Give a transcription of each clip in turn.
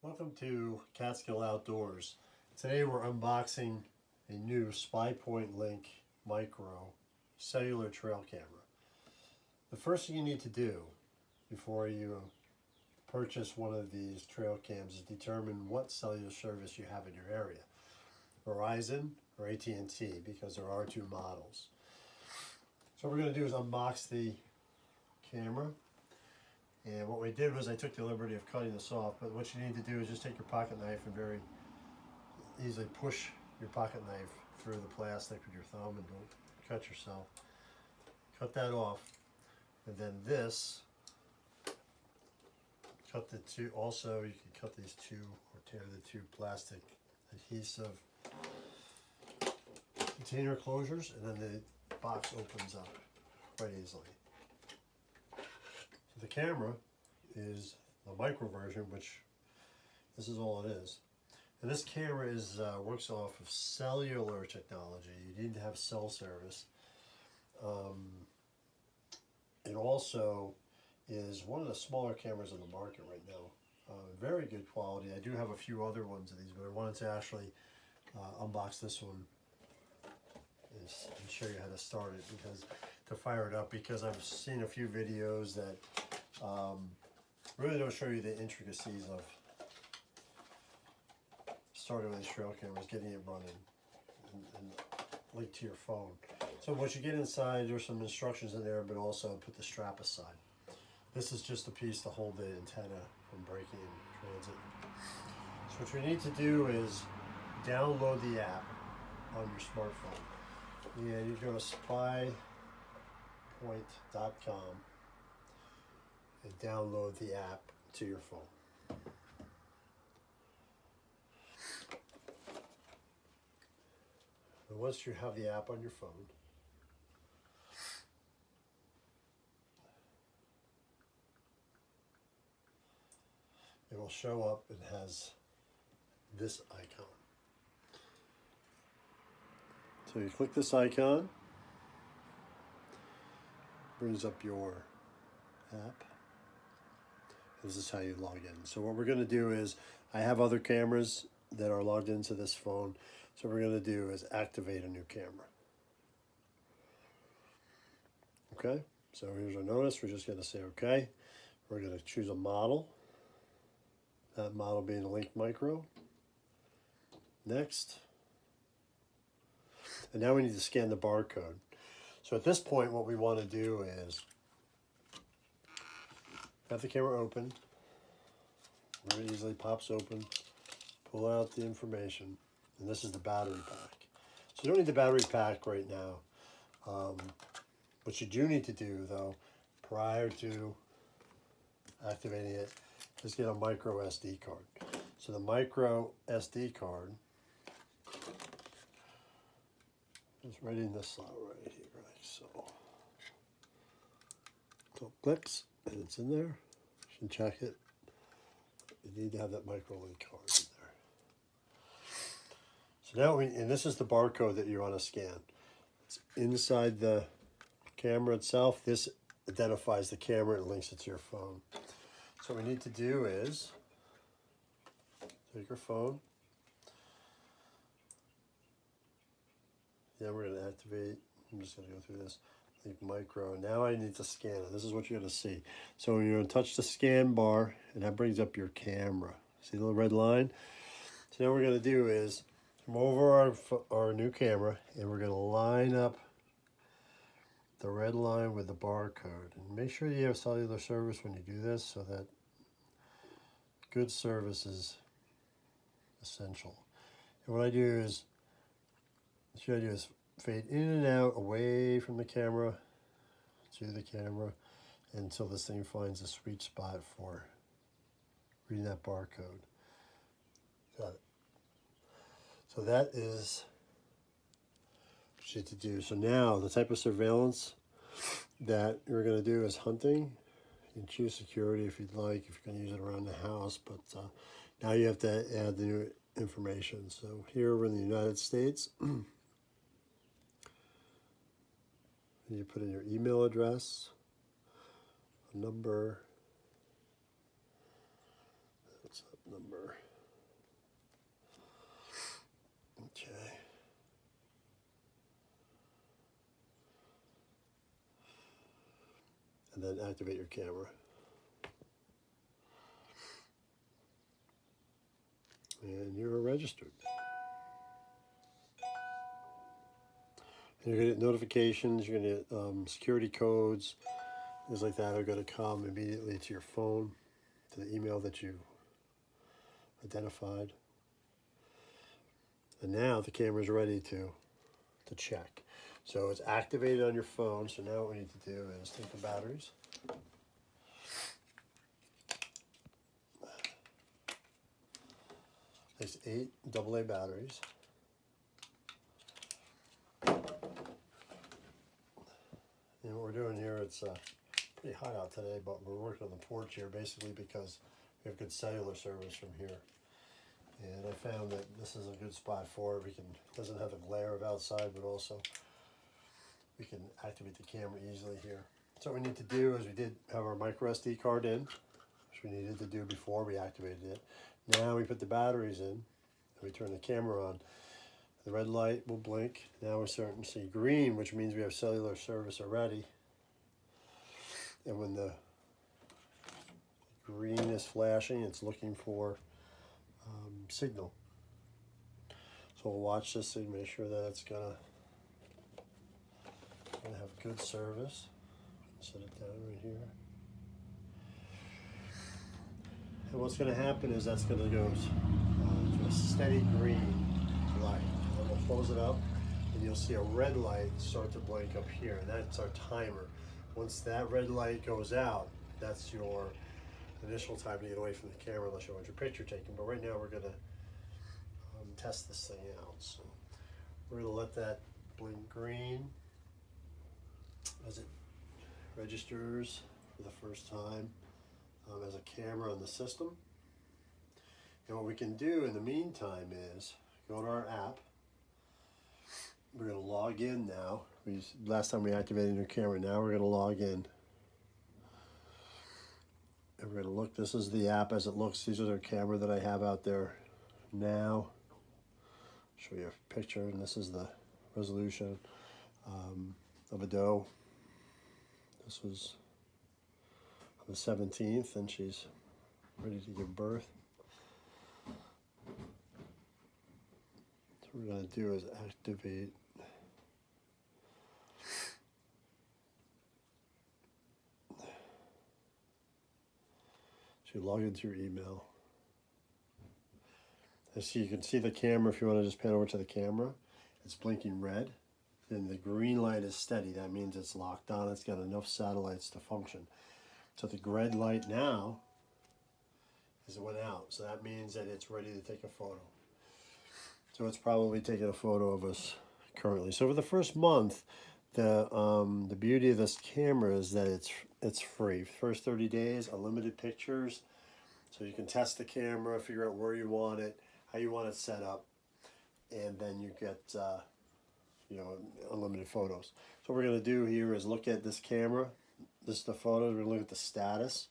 Welcome to Catskill Outdoors. Today we're unboxing a new Spypoint Link Micro cellular trail camera. The first thing you need to do before you purchase one of these trail cams is determine what cellular service you have in your area. Verizon or AT&T, because there are two models. So what we're going to do is unbox the camera. And what we did was I took the liberty of cutting this off, but what you need to do is just take your pocket knife and very easily push your pocket knife through the plastic with your thumb and don't cut yourself. Cut that off. And then this, cut the two, also you can cut these two or tear the two plastic adhesive container closures, and then the box opens up quite easily. The camera is the micro version, which this is all it is. And this camera is works off of cellular technology. You need to have cell service. It also is one of the smaller cameras on the market right now. Very good quality. I do have a few other ones of these, but I wanted to actually unbox this one and show you how to start it, because to fire it up, because I've seen a few videos that really don't show you the intricacies of starting with these trail cameras, getting it running, and linked to your phone. So once you get inside, there's some instructions in there, but also put the strap aside. This is just a piece to hold the antenna from breaking in transit. So what you need to do is download the app on your smartphone. And you go to spypoint.com and download the app to your phone. And once you have the app on your phone, it will show up. It has this icon. So you click this icon, brings up your app. This is how you log in. So what we're going to do is, I have other cameras that are logged into this phone. So what we're going to do is activate a new camera. Okay, so here's our notice. We're just going to say okay. We're going to choose a model. That model being a Link Micro. Next. And now we need to scan the barcode. So at this point, what we want to do is have the camera open. Very easily pops open. Pull out the information. And this is the battery pack. So you don't need the battery pack right now. What you do need to do, though, prior to activating it, is get a micro SD card. So the micro SD card is right in this slot right here, right? So clicks, and it's in there. You can check it. You need to have that micro link card in there. So now and this is the barcode that you want to scan. It's inside the camera itself. This identifies the camera and links it to your phone. So what we need to do is take your phone. Yeah, we're going to activate. I'm just going to go through this. Link Micro. Now I need to scan it. This is what you're going to see. So you're going to touch the scan bar, and that brings up your camera. See the little red line? So now what we're going to do is come over our new camera, and we're going to line up the red line with the barcode. And make sure you have cellular service when you do this, so that good service is essential. And what I do is, fade in and out, away from the camera, to the camera, until this thing finds a sweet spot for reading that barcode. Got it. So that is what you need to do. So now, the type of surveillance that you're going to do is hunting. You can choose security if you'd like, if you're going to use it around the house, but now you have to add the new information. So here we're in the United States. You put in your email address, a number, What's that number? Okay. And then activate your camera. And you're registered. And you're going to get notifications, you're going to get security codes, things like that are going to come immediately to your phone, to the email that you identified. And now the camera is ready to check. So it's activated on your phone. So now what we need to do is take the batteries. There's 8 AA batteries. And what we're doing here, it's pretty hot out today, but we're working on the porch here basically because we have good cellular service from here. And I found that this is a good spot for it. Doesn't have the glare of outside, but also we can activate the camera easily here. So what we need to do is we did have our micro SD card in, which we needed to do before we activated it. Now we put the batteries in, and we turn the camera on. The red light will blink. Now we're starting to see green, which means we have cellular service already. And when the green is flashing, it's looking for signal. So we'll watch this and make sure that it's gonna have good service. Set it down right here. And what's going to happen is that's going to go to a steady green light. And we'll close it up, and you'll see a red light start to blink up here, and that's our timer. Once that red light goes out, that's your initial time to get away from the camera unless you want your picture taken. But right now we're going to test this thing out. So we're going to let that blink green as it registers for the first time as a camera on the system. And what we can do in the meantime is go to our app. We're going to log in now. Last time we activated your camera, now we're going to log in. And we're going to look, this is the app as it looks. These are the camera that I have out there now. Show you a picture, and this is the resolution of a doe. This was on the 17th, and she's ready to give birth. So what we're going to do is activate. So you log into your email. And so you can see the camera. If you want to just pan over to the camera, it's blinking red. Then the green light is steady. That means it's locked on. It's got enough satellites to function. So the red light now is it went out. So that means that it's ready to take a photo. So it's probably taking a photo of us currently. So for the first month, the beauty of this camera is that it's free. First 30 days, unlimited pictures. So you can test the camera, figure out where you want it, how you want it set up, and then you get unlimited photos. So what we're going to do here is look at this camera. This is the photos. We're going to look at the status.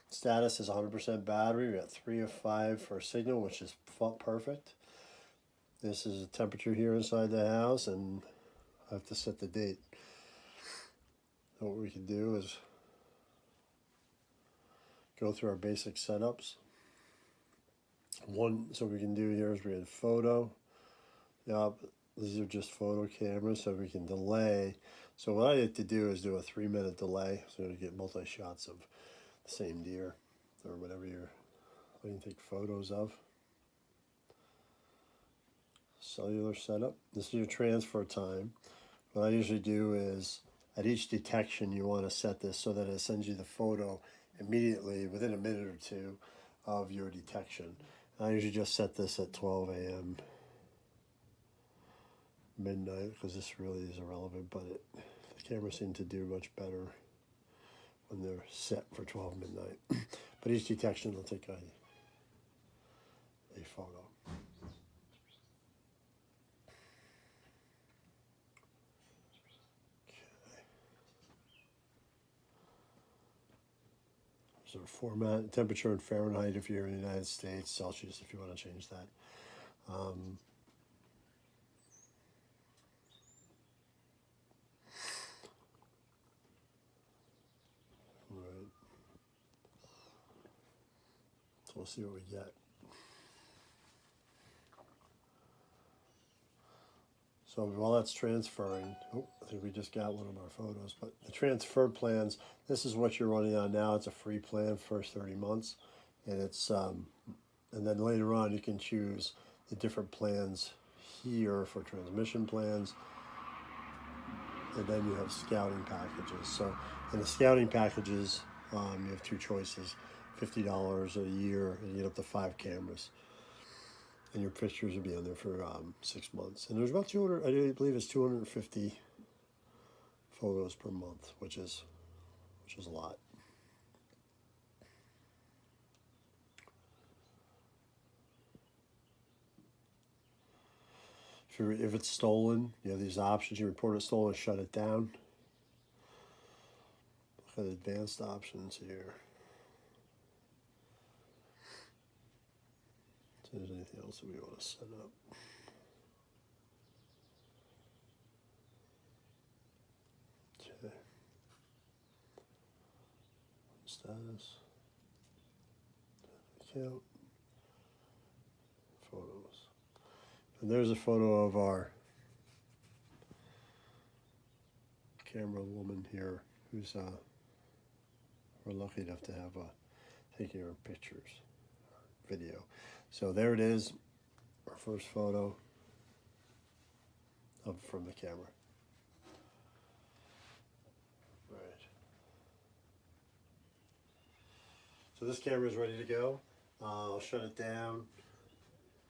Status is 100% battery. We got 3 of 5 for signal, which is perfect. This is the temperature here inside the house, and I have to set the date. So what we can do is go through our basic setups. So what we can do here is we had photo. Yep, these are just photo cameras, so we can delay. So what I like to do is do a 3-minute delay, so to get multi-shots of the same deer or whatever you can take photos of. Cellular setup. This is your transfer time. What I usually do is at each detection you want to set this so that it sends you the photo immediately within a minute or two of your detection. I usually just set this at 12 a.m. midnight because this really is irrelevant, but the cameras seem to do much better when they're set for 12 midnight. But each detection will take a photo. sort of format, temperature in Fahrenheit if you're in the United States, Celsius if you want to change that. Right. So we'll see what we get. So while that's transferring, oh, I think we just got one of our photos, but the transfer plans, this is what you're running on now. It's a free plan, first 30 months. And it's, and then later on you can choose the different plans here for transmission plans. And then you have scouting packages. So in the scouting packages, you have two choices, $50 a year, and you get up to 5 cameras. And your pictures will be on there for 6 months. And there's about 200, I believe it's 250 photos per month, which is a lot. If it's stolen, you have these options. You report it stolen, shut it down. Look at advanced options here. So if there's anything else that we want to set up. Okay. Status. Account. Photos. And there's a photo of our camera woman here who's we're lucky enough to have taking her pictures, video. So there it is, our first photo from the camera. Right. So this camera is ready to go. I'll shut it down.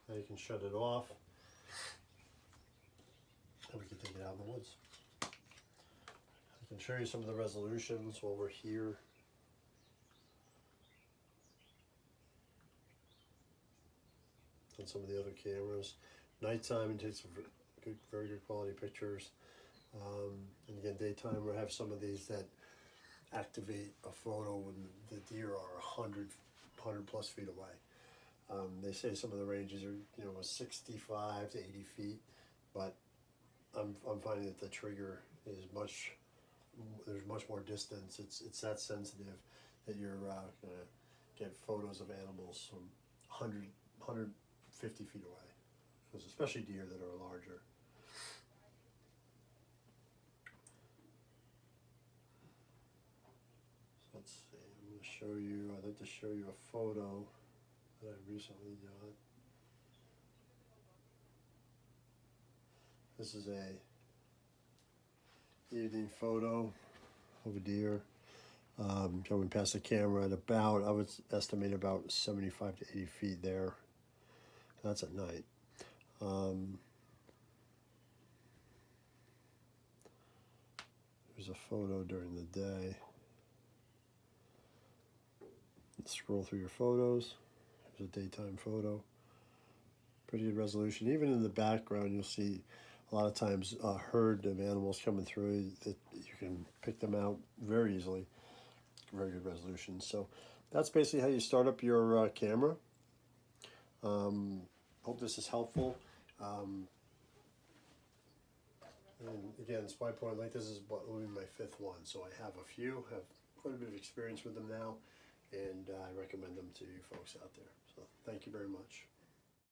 Now you can shut it off. And we can take it out in the woods. I can show you some of the resolutions while we're here. On some of the other cameras. Nighttime it takes some very good quality pictures. And again, daytime we have some of these that activate a photo when the deer are 100 plus feet away. They say some of the ranges are 65 to 80 feet, but I'm finding that the trigger is there's much more distance. It's that sensitive that you're gonna get photos of animals from 150 feet away, because especially deer that are larger. So let's see. I'm going to show you. I'd like to show you a photo that I recently got. This is a evening photo of a deer going past the camera at about, I would estimate about 75 to 80 feet there. That's at night. There's a photo during the day. Let's scroll through your photos. There's a daytime photo. Pretty good resolution. Even in the background, you'll see a lot of times a herd of animals coming through that you can pick them out very easily. Very good resolution. So that's basically how you start up your camera. Hope this is helpful. And again, Spypoint, like this is will be my 5th one, so I have quite a bit of experience with them now, and I recommend them to you folks out there. So thank you very much.